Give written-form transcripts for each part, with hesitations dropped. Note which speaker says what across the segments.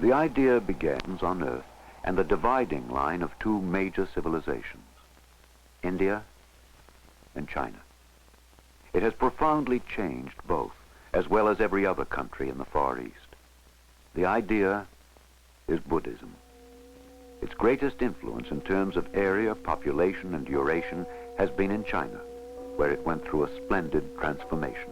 Speaker 1: The idea begins on Earth and the dividing line of two major civilizations, India and China. It has profoundly changed both, as well as every other country in the Far East. The idea is Buddhism. Its greatest influence in terms of area, population, and duration has been in China, where it went through a splendid transformation.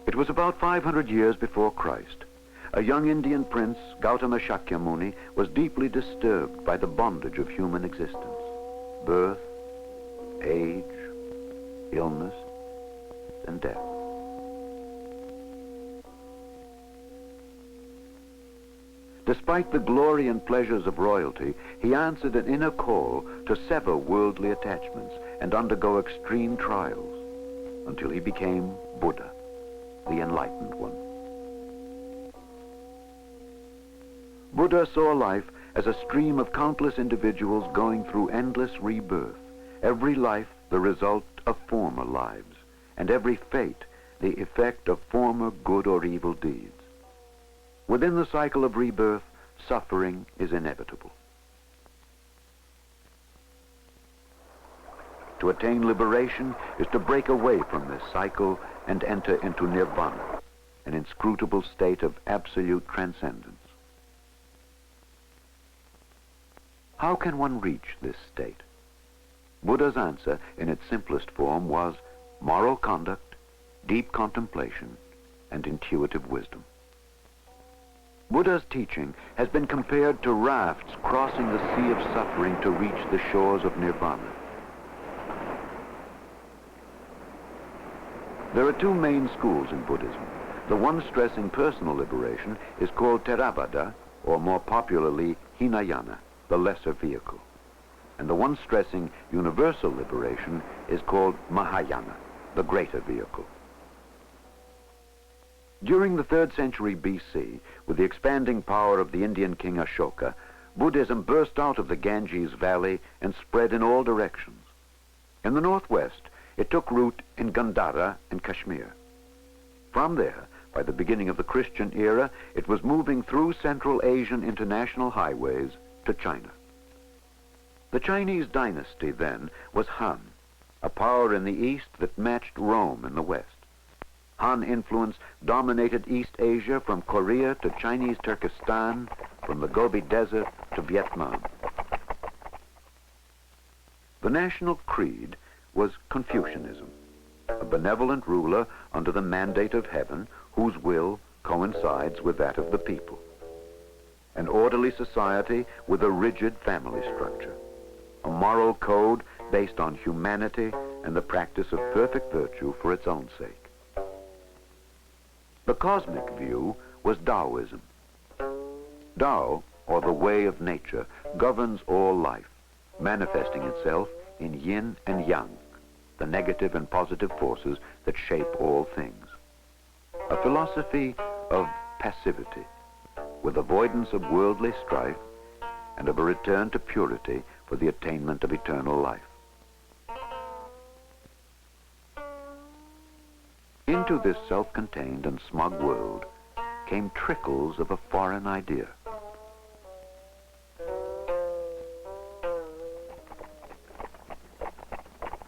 Speaker 1: It was about 500 years before Christ. A young Indian prince, Gautama Sakyamuni, was deeply disturbed by the bondage of human existence. Birth, age, illness, and death. Despite the glory and pleasures of royalty, he answered an inner call to sever worldly attachments and undergo extreme trials until he became Buddha, the enlightened one. Buddha saw life as a stream of countless individuals going through endless rebirth, every life the result of former lives, and every fate the effect of former good or evil deeds. Within the cycle of rebirth, suffering is inevitable. To attain liberation is to break away from this cycle and enter into nirvana, an inscrutable state of absolute transcendence. How can one reach this state? Buddha's answer in its simplest form was moral conduct, deep contemplation, and intuitive wisdom. Buddha's teaching has been compared to rafts crossing the sea of suffering to reach the shores of nirvana. There are two main schools in Buddhism. The one stressing personal liberation is called Theravada, or more popularly Hinayana, the lesser vehicle. And the one stressing universal liberation is called Mahayana, the greater vehicle. During the 3rd century BC, with the expanding power of the Indian king Ashoka, Buddhism burst out of the Ganges Valley and spread in all directions. In the northwest, it took root in Gandhara and Kashmir. From there, by the beginning of the Christian era, it was moving through Central Asian international highways to China. The Chinese dynasty then was Han, a power in the east that matched Rome in the west. Han influence dominated East Asia from Korea to Chinese Turkestan, from the Gobi Desert to Vietnam. The national creed was Confucianism, a benevolent ruler under the mandate of heaven whose will coincides with that of the people. An orderly society with a rigid family structure, a moral code based on humanity and the practice of perfect virtue for its own sake. The cosmic view was Taoism. Tao, or the way of nature, governs all life, manifesting itself in yin and yang, the negative and positive forces that shape all things. A philosophy of passivity, with avoidance of worldly strife and of a return to purity for the attainment of eternal life. Into this self-contained and smug world came trickles of a foreign idea.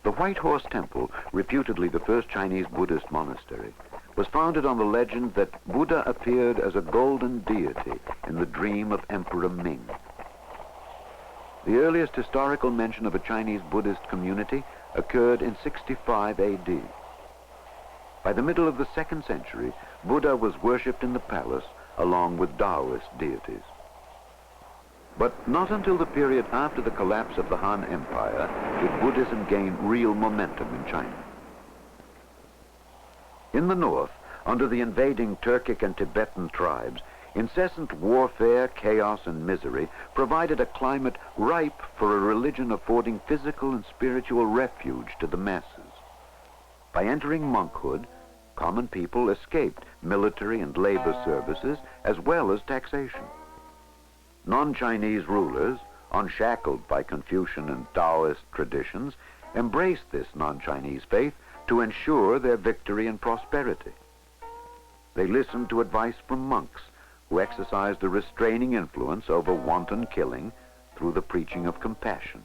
Speaker 1: The White Horse Temple, reputedly the first Chinese Buddhist monastery, was founded on the legend that Buddha appeared as a golden deity in the dream of Emperor Ming. The earliest historical mention of a Chinese Buddhist community occurred in 65 AD. By the middle of the 2nd century, Buddha was worshipped in the palace along with Taoist deities. But not until the period after the collapse of the Han Empire did Buddhism gain real momentum in China. In the north, under the invading Turkic and Tibetan tribes, incessant warfare, chaos, and misery provided a climate ripe for a religion affording physical and spiritual refuge to the masses. By entering monkhood, common people escaped military and labor services as well as taxation. Non-Chinese rulers, unshackled by Confucian and Taoist traditions, embraced this non-Chinese faith to ensure their victory and prosperity. They listened to advice from monks who exercised a restraining influence over wanton killing through the preaching of compassion,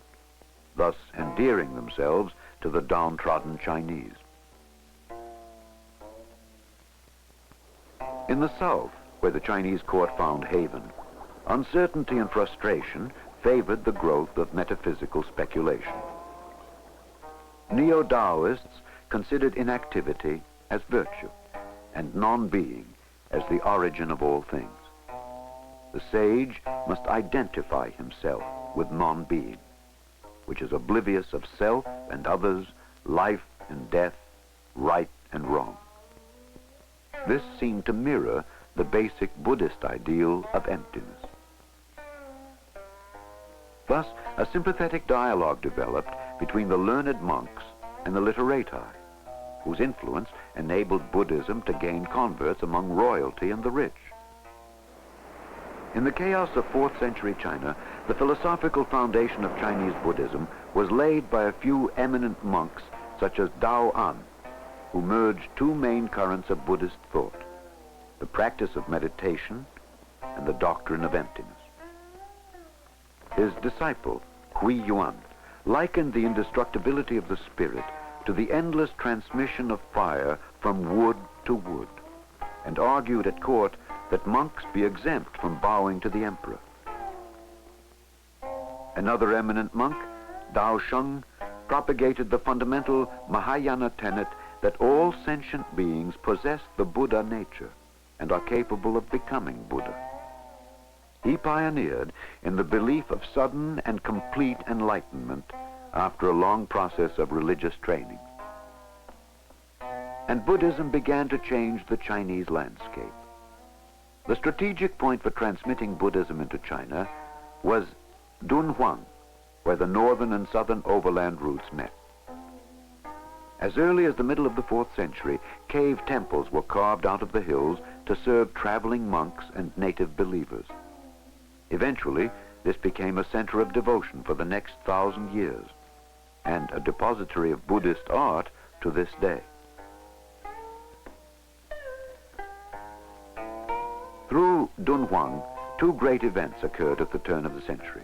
Speaker 1: thus endearing themselves to the downtrodden Chinese. In the south, where the Chinese court found haven, uncertainty and frustration favored the growth of metaphysical speculation. Neo-Taoists considered inactivity as virtue and non-being as the origin of all things. The sage must identify himself with non-being, which is oblivious of self and others, life and death, right and wrong. This seemed to mirror the basic Buddhist ideal of emptiness. Thus, a sympathetic dialogue developed between the learned monks and the literati, whose influence enabled Buddhism to gain converts among royalty and the rich. In the chaos of 4th century China, the philosophical foundation of Chinese Buddhism was laid by a few eminent monks such as Dao An, who merged two main currents of Buddhist thought, the practice of meditation and the doctrine of emptiness. His disciple, Hui Yuan, likened the indestructibility of the spirit to the endless transmission of fire from wood to wood, and argued at court that monks be exempt from bowing to the emperor. Another eminent monk, Dao Sheng, propagated the fundamental Mahayana tenet that all sentient beings possess the Buddha nature and are capable of becoming Buddha. He pioneered in the belief of sudden and complete enlightenment after a long process of religious training. And Buddhism began to change the Chinese landscape. The strategic point for transmitting Buddhism into China was Dunhuang, where the northern and southern overland routes met. As early as the middle of the 4th century, cave temples were carved out of the hills to serve traveling monks and native believers. Eventually, this became a center of devotion for the next 1,000 years, and a depository of Buddhist art to this day. Through Dunhuang, two great events occurred at the turn of the century.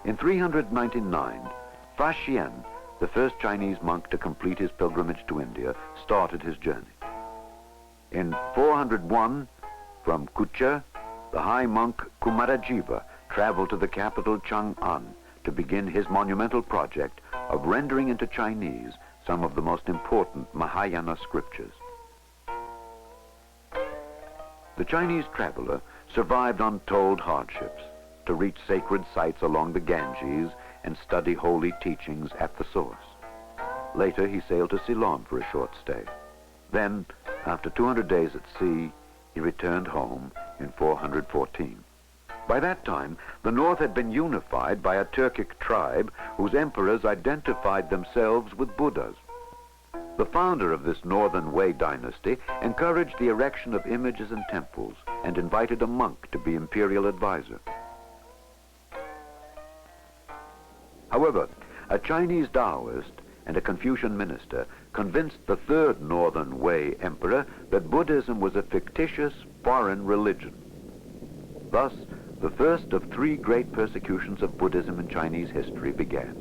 Speaker 1: In 399, Fa Xian, the first Chinese monk to complete his pilgrimage to India, started his journey. In 401, from Kucha, the high monk Kumarajiva traveled to the capital Chang'an to begin his monumental project of rendering into Chinese some of the most important Mahayana scriptures. The Chinese traveler survived untold hardships to reach sacred sites along the Ganges and study holy teachings at the source. Later, he sailed to Ceylon for a short stay. Then, after 200 days at sea, he returned home in 414. By that time, the north had been unified by a Turkic tribe whose emperors identified themselves with Buddhas. The founder of this northern Wei dynasty encouraged the erection of images and temples and invited a monk to be imperial advisor. However, a Chinese Taoist and a Confucian minister convinced the third northern Wei emperor that Buddhism was a fictitious foreign religion. Thus, the first of three great persecutions of Buddhism in Chinese history began.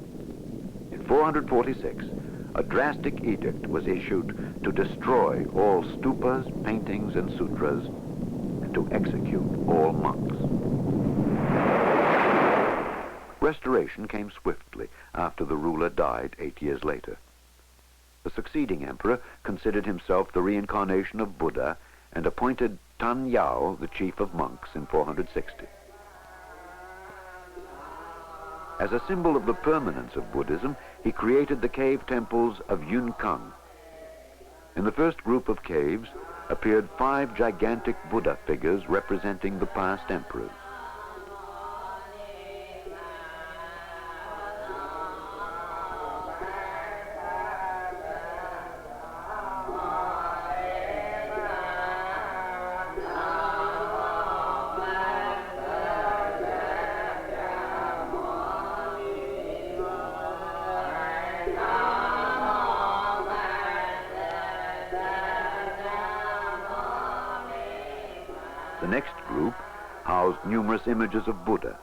Speaker 1: In 446, a drastic edict was issued to destroy all stupas, paintings, and sutras, and to execute all monks. Restoration came swiftly after the ruler died 8 years later. The succeeding emperor considered himself the reincarnation of Buddha and appointed Tan Yao the chief of monks in 460. As a symbol of the permanence of Buddhism, he created the cave temples of Yunkang. In the first group of caves appeared 5 gigantic Buddha figures representing the past emperors. most numerous images of Buddha,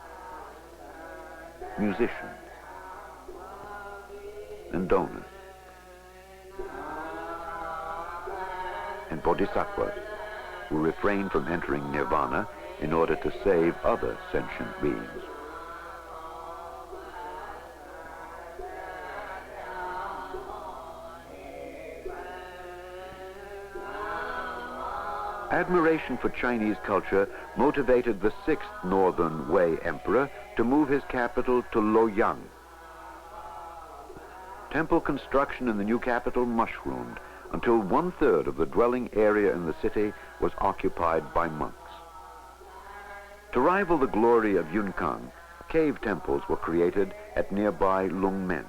Speaker 1: musicians, and donors, and bodhisattvas who refrain from entering nirvana in order to save other sentient beings. Admiration for Chinese culture motivated the 6th Northern Wei Emperor to move his capital to Luoyang. Temple construction in the new capital mushroomed until 1/3 of the dwelling area in the city was occupied by monks. To rival the glory of Yunkang, cave temples were created at nearby Lungmen.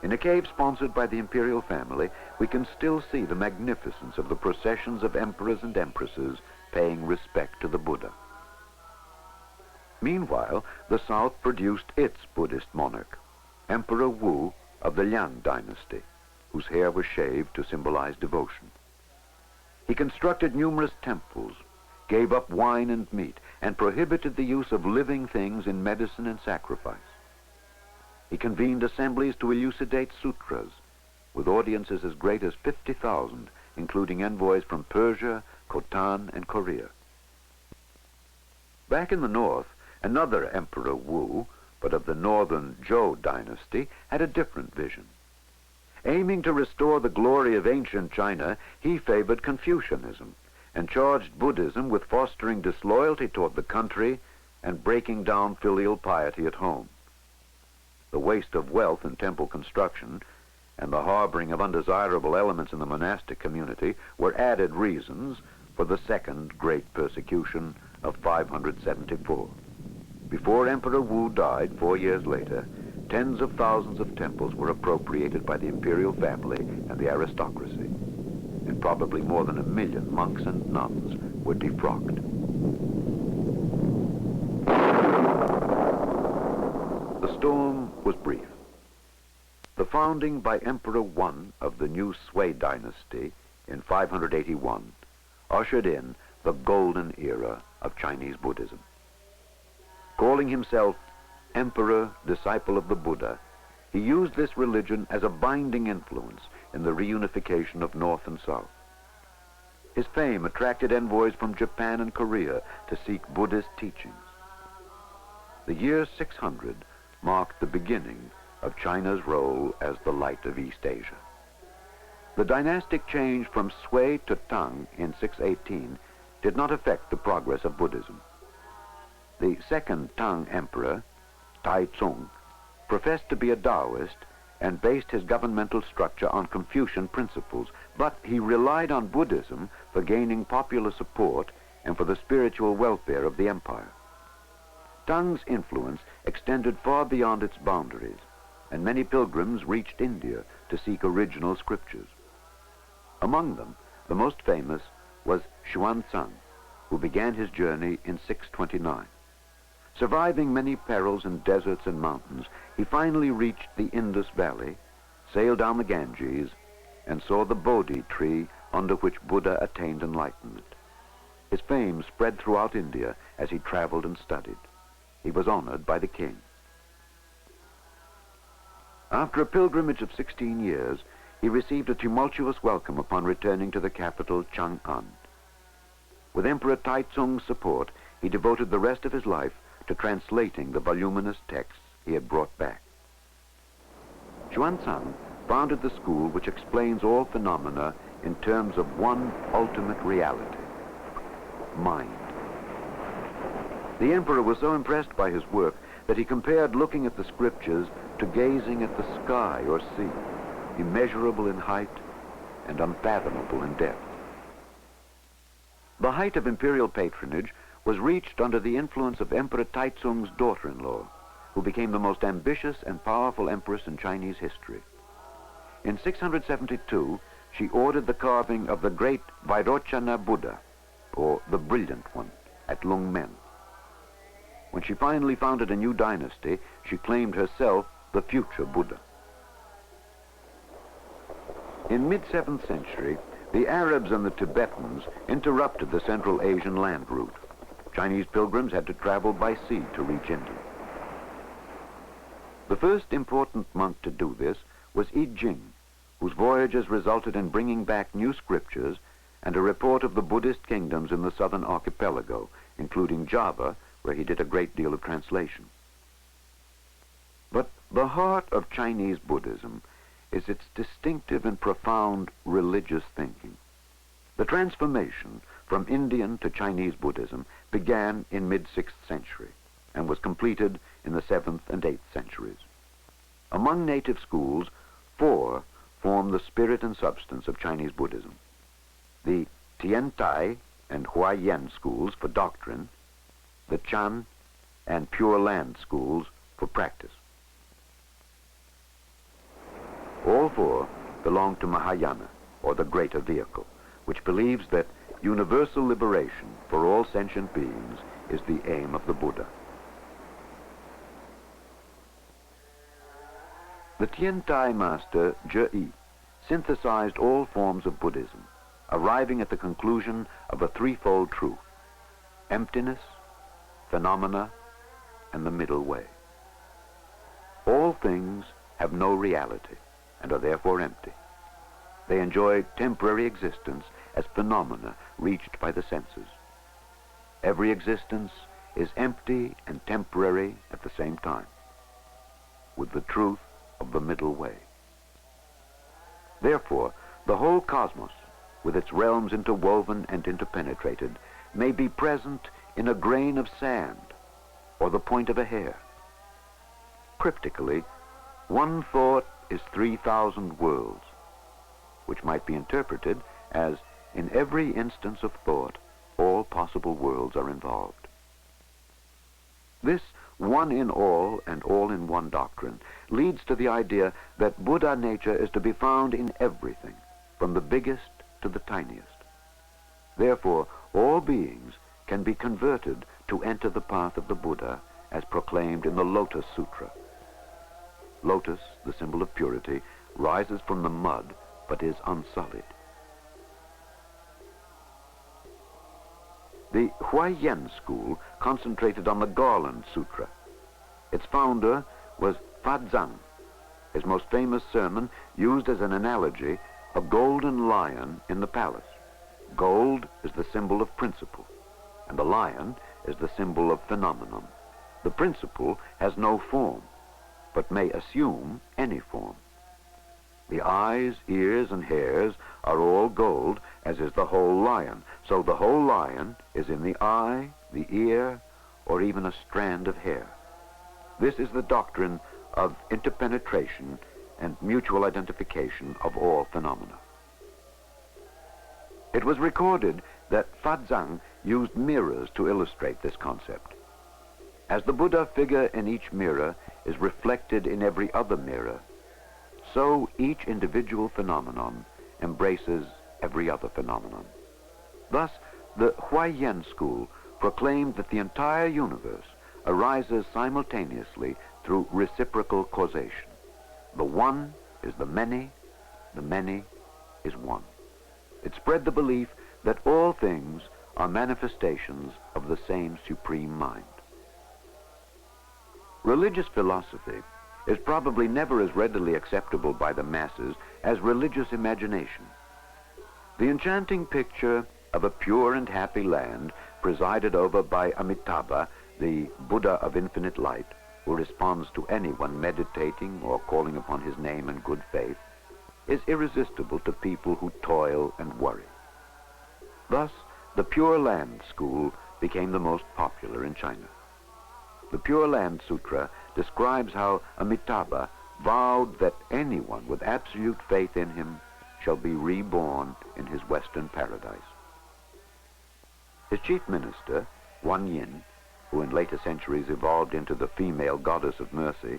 Speaker 1: In a cave sponsored by the imperial family, we can still see the magnificence of the processions of emperors and empresses paying respect to the Buddha. Meanwhile, the south produced its Buddhist monarch, Emperor Wu of the Liang dynasty, whose hair was shaved to symbolize devotion. He constructed numerous temples, gave up wine and meat, and prohibited the use of living things in medicine and sacrifice. He convened assemblies to elucidate sutras, with audiences as great as 50,000, including envoys from Persia, Khotan, and Korea. Back in the north, another Emperor Wu, but of the northern Zhou dynasty, had a different vision. Aiming to restore the glory of ancient China, he favored Confucianism and charged Buddhism with fostering disloyalty toward the country and breaking down filial piety at home. The waste of wealth in temple construction and the harboring of undesirable elements in the monastic community were added reasons for the second great persecution of 574. Before Emperor Wu died 4 years later, tens of thousands of temples were appropriated by the imperial family and the aristocracy, and probably more than 1 million monks and nuns were defrocked. The storm was brief. The founding by Emperor Wan of the new Sui dynasty in 581 ushered in the golden era of Chinese Buddhism. Calling himself Emperor, disciple of the Buddha, he used this religion as a binding influence in the reunification of North and South. His fame attracted envoys from Japan and Korea to seek Buddhist teachings. The year 600 marked the beginning of China's role as the light of East Asia. The dynastic change from Sui to Tang in 618 did not affect the progress of Buddhism. The second Tang emperor, Taizong, professed to be a Taoist and based his governmental structure on Confucian principles, but he relied on Buddhism for gaining popular support and for the spiritual welfare of the empire. Tang's influence extended far beyond its boundaries, and many pilgrims reached India to seek original scriptures. Among them, the most famous was Xuanzang, who began his journey in 629. Surviving many perils in deserts and mountains, he finally reached the Indus Valley, sailed down the Ganges, and saw the Bodhi tree under which Buddha attained enlightenment. His fame spread throughout India as he traveled and studied. He was honored by the king. After a pilgrimage of 16 years, he received a tumultuous welcome upon returning to the capital, Chang'an. With Emperor Taizong's support, he devoted the rest of his life to translating the voluminous texts he had brought back. Xuanzang founded the school which explains all phenomena in terms of one ultimate reality: mind. The emperor was so impressed by his work that he compared looking at the scriptures to gazing at the sky or sea, immeasurable in height and unfathomable in depth. The height of imperial patronage was reached under the influence of Emperor Taizong's daughter-in-law, who became the most ambitious and powerful empress in Chinese history. In 672, she ordered the carving of the great Vairochana Buddha, or the Brilliant One, at Lungmen. When she finally founded a new dynasty, she claimed herself the future Buddha. In mid-7th century, the Arabs and the Tibetans interrupted the Central Asian land route. Chinese pilgrims had to travel by sea to reach India. The first important monk to do this was I Ching, whose voyages resulted in bringing back new scriptures and a report of the Buddhist kingdoms in the southern archipelago, including Java, where he did a great deal of translation. But the heart of Chinese Buddhism is its distinctive and profound religious thinking. The transformation from Indian to Chinese Buddhism began in mid-6th century and was completed in the 7th and 8th centuries. Among native schools, 4 form the spirit and substance of Chinese Buddhism: the Tian Tai and Huayan schools for doctrine, the Chan and Pure Land schools for practice. All 4 belong to Mahayana, or the greater vehicle, which believes that universal liberation for all sentient beings is the aim of the Buddha. The Tian Tai master, Zhe synthesized all forms of Buddhism, arriving at the conclusion of a threefold truth: emptiness, phenomena, and the middle way. All things have no reality and are therefore empty. They enjoy temporary existence as phenomena reached by the senses. Every existence is empty and temporary at the same time, with the truth of the middle way. Therefore, the whole cosmos, with its realms interwoven and interpenetrated, may be present in a grain of sand or the point of a hair. Cryptically, one thought is 3,000 worlds, which might be interpreted as, in every instance of thought, all possible worlds are involved. This one in all and all in one doctrine leads to the idea that Buddha nature is to be found in everything, from the biggest to the tiniest. Therefore, all beings can be converted to enter the path of the Buddha, as proclaimed in the Lotus Sutra. Lotus, the symbol of purity, rises from the mud but is unsullied. The Huayan school concentrated on the Garland Sutra. Its founder was Fazang. His most famous sermon used as an analogy a golden lion in the palace. Gold is the symbol of principle, and the lion is the symbol of phenomenon. The principle has no form, but may assume any form. The eyes, ears, and hairs are all gold, as is the whole lion. So the whole lion is in the eye, the ear, or even a strand of hair. This is the doctrine of interpenetration and mutual identification of all phenomena. It was recorded that Fazang used mirrors to illustrate this concept. As the Buddha figure in each mirror is reflected in every other mirror, so each individual phenomenon embraces every other phenomenon. Thus, the Huayan school proclaimed that the entire universe arises simultaneously through reciprocal causation. The one is the many is one. It spread the belief that all things are manifestations of the same supreme mind. Religious philosophy is probably never as readily acceptable by the masses as religious imagination. The enchanting picture of a pure and happy land presided over by Amitabha, the Buddha of infinite light, who responds to anyone meditating or calling upon his name in good faith, is irresistible to people who toil and worry. Thus, the Pure Land school became the most popular in China. The Pure Land Sutra describes how Amitabha vowed that anyone with absolute faith in him shall be reborn in his Western paradise. His chief minister, Wan Yin, who in later centuries evolved into the female goddess of mercy,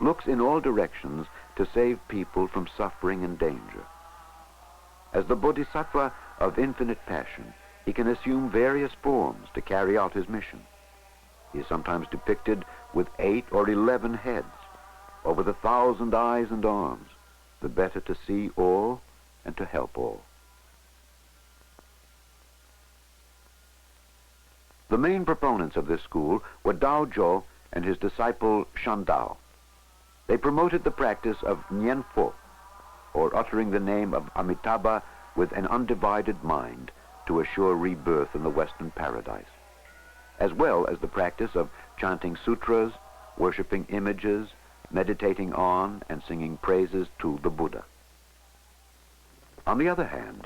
Speaker 1: looks in all directions to save people from suffering and danger. As the Bodhisattva of infinite passion, he can assume various forms to carry out his mission. He is sometimes depicted with 8 or 11 heads, or with 1,000 eyes and arms, the better to see all and to help all. The main proponents of this school were Dao Zhou and his disciple Shan Dao. They promoted the practice of Nianfo, or uttering the name of Amitabha with an undivided mind to assure rebirth in the Western paradise, as well as the practice of chanting sutras, worshipping images, meditating on and singing praises to the Buddha. On the other hand,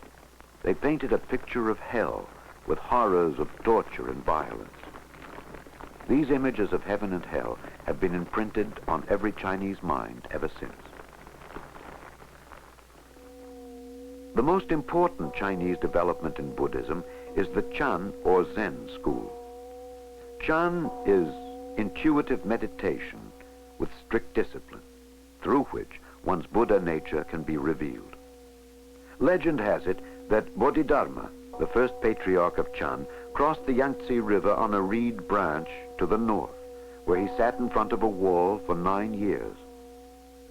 Speaker 1: they painted a picture of hell with horrors of torture and violence. These images of heaven and hell have been imprinted on every Chinese mind ever since. The most important Chinese development in Buddhism is the Chan or Zen school. Chan is intuitive meditation with strict discipline, through which one's Buddha nature can be revealed. Legend has it that Bodhidharma, the first patriarch of Chan, crossed the Yangtze River on a reed branch to the north, where he sat in front of a wall for 9 years.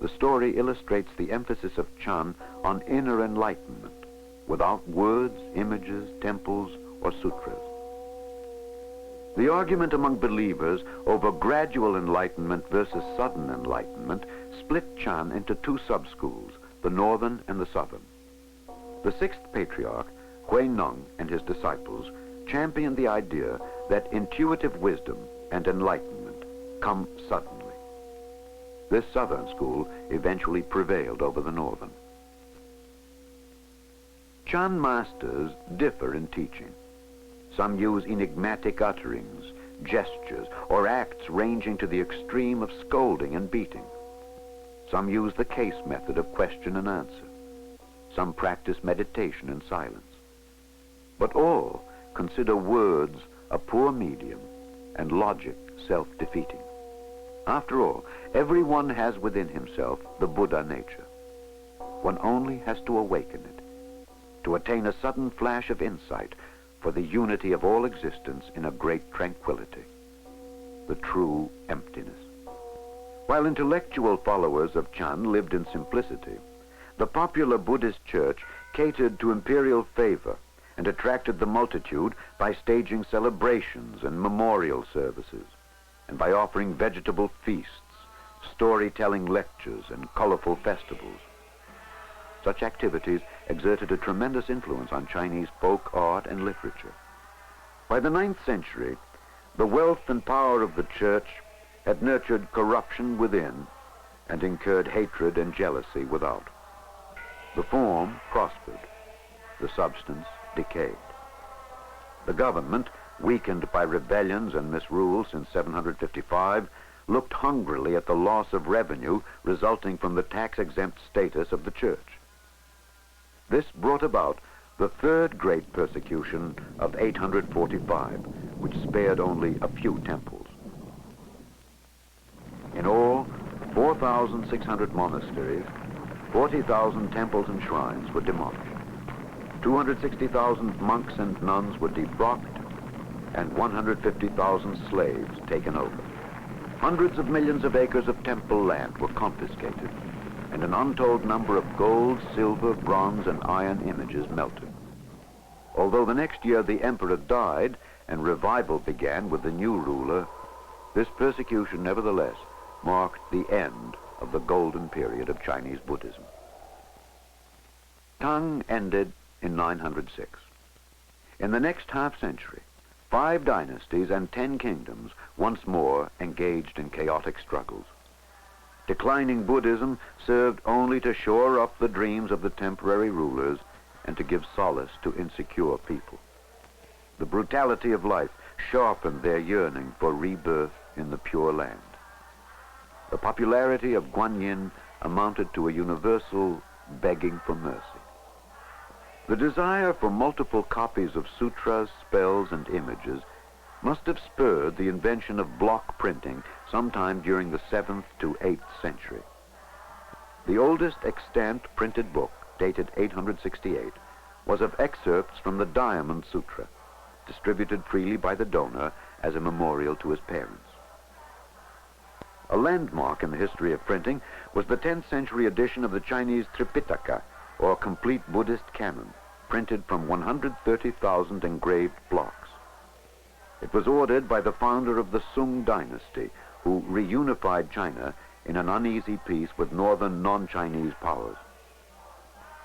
Speaker 1: The story illustrates the emphasis of Chan on inner enlightenment, without words, images, temples, or sutras. The argument among believers over gradual enlightenment versus sudden enlightenment split Chan into 2 sub-schools, the northern and the southern. The 6th patriarch, Weng and his disciples, championed the idea that intuitive wisdom and enlightenment come suddenly. This southern school eventually prevailed over the northern. Chan masters differ in teaching. Some use enigmatic utterings, gestures, or acts ranging to the extreme of scolding and beating. Some use the case method of question and answer. Some practice meditation in silence. But all consider words a poor medium and logic self-defeating. After all, everyone has within himself the Buddha nature. One only has to awaken it, to attain a sudden flash of insight for the unity of all existence in a great tranquility, the true emptiness. While intellectual followers of Chan lived in simplicity, the popular Buddhist church catered to imperial favor and attracted the multitude by staging celebrations and memorial services, and by offering vegetable feasts, storytelling lectures, and colorful festivals. Such activities exerted a tremendous influence on Chinese folk art and literature. By the 9th century, the wealth and power of the church had nurtured corruption within and incurred hatred and jealousy without. The form prospered, the substance decayed. The government, weakened by rebellions and misrule since 755, looked hungrily at the loss of revenue resulting from the tax-exempt status of the church. This brought about the 3rd great persecution of 845, which spared only a few temples. In all, 4,600 monasteries, 40,000 temples and shrines were demolished. 260,000 monks and nuns were defrocked, and 150,000 slaves taken over. Hundreds of millions of acres of temple land were confiscated, and an untold number of gold, silver, bronze, and iron images melted. Although the next year the emperor died and revival began with the new ruler, this persecution nevertheless marked the end of the golden period of Chinese Buddhism. Tang ended in 906. In the next half-century, 5 dynasties and 10 kingdoms once more engaged in chaotic struggles. Declining Buddhism served only to shore up the dreams of the temporary rulers and to give solace to insecure people. The brutality of life sharpened their yearning for rebirth in the Pure Land. The popularity of Guanyin amounted to a universal begging for mercy. The desire for multiple copies of sutras, spells, and images must have spurred the invention of block printing sometime during the 7th to 8th century. The oldest extant printed book, dated 868, was of excerpts from the Diamond Sutra, distributed freely by the donor as a memorial to his parents. A landmark in the history of printing was the 10th century edition of the Chinese Tripitaka, or complete Buddhist canon, printed from 130,000 engraved blocks. It was ordered by the founder of the Sung dynasty, who reunified China in an uneasy peace with northern non-Chinese powers.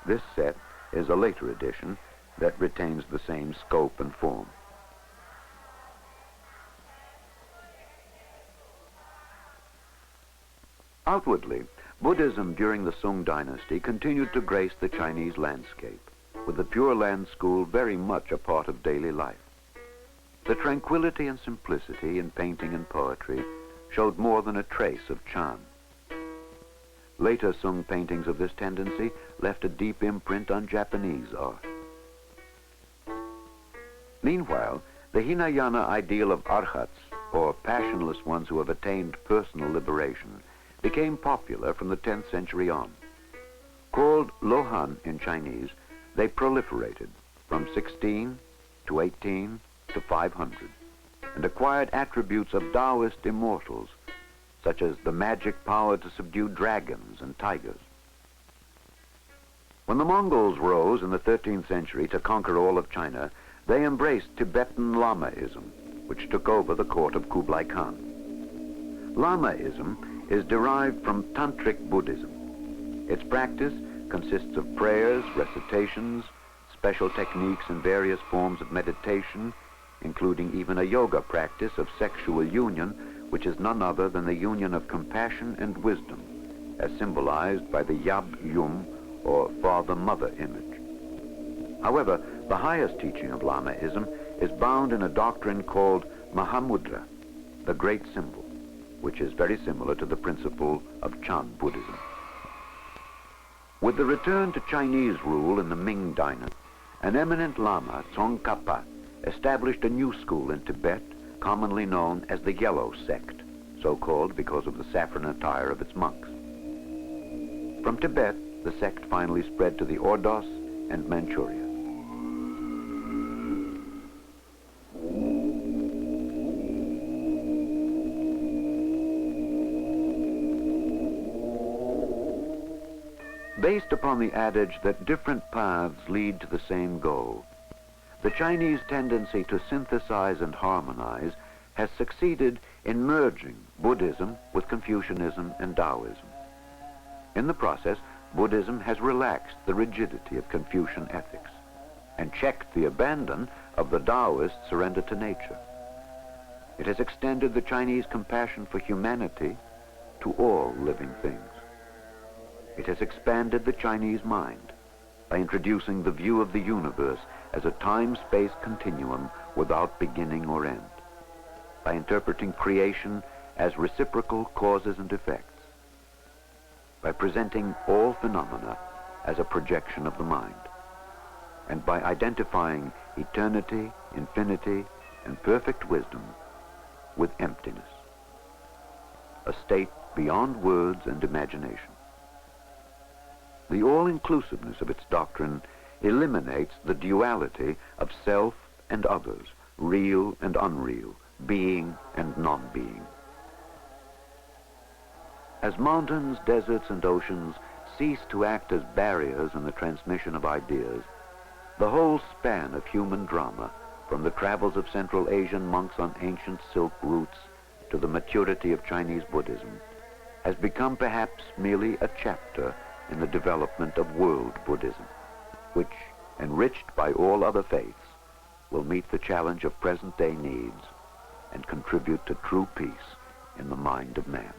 Speaker 1: This set is a later edition that retains the same scope and form. Outwardly, Buddhism during the Sung dynasty continued to grace the Chinese landscape, with the Pure Land school very much a part of daily life. The tranquility and simplicity in painting and poetry showed more than a trace of charm. Later Sung paintings of this tendency left a deep imprint on Japanese art. Meanwhile, the Hinayana ideal of arhats, or passionless ones who have attained personal liberation, became popular from the 10th century on. Called Lohan in Chinese, they proliferated from 16 to 18 to 500 and acquired attributes of Taoist immortals, such as the magic power to subdue dragons and tigers. When the Mongols rose in the 13th century to conquer all of China, they embraced Tibetan Lamaism, which took over the court of Kublai Khan. Lamaism is derived from Tantric Buddhism. Its practice consists of prayers, recitations, special techniques, and various forms of meditation, including even a yoga practice of sexual union, which is none other than the union of compassion and wisdom, as symbolized by the Yab-Yum, or father-mother image. However, the highest teaching of Lamaism is bound in a doctrine called Mahamudra, the great symbol, which is very similar to the principle of Chan Buddhism. With the return to Chinese rule in the Ming dynasty, an eminent Lama, Tsongkhapa, established a new school in Tibet, commonly known as the Yellow Sect, so called because of the saffron attire of its monks. From Tibet, the sect finally spread to the Ordos and Manchuria. Based upon the adage that different paths lead to the same goal, the Chinese tendency to synthesize and harmonize has succeeded in merging Buddhism with Confucianism and Taoism. In the process, Buddhism has relaxed the rigidity of Confucian ethics and checked the abandon of the Taoist surrender to nature. It has extended the Chinese compassion for humanity to all living things. It has expanded the Chinese mind by introducing the view of the universe as a time-space continuum without beginning or end, by interpreting creation as reciprocal causes and effects, by presenting all phenomena as a projection of the mind, and by identifying eternity, infinity, and perfect wisdom with emptiness, a state beyond words and imagination. The all-inclusiveness of its doctrine eliminates the duality of self and others, real and unreal, being and non-being. As mountains, deserts, and oceans cease to act as barriers in the transmission of ideas, the whole span of human drama, from the travels of Central Asian monks on ancient silk routes to the maturity of Chinese Buddhism, has become perhaps merely a chapter in the development of world Buddhism, which, enriched by all other faiths, will meet the challenge of present-day needs and contribute to true peace in the mind of man.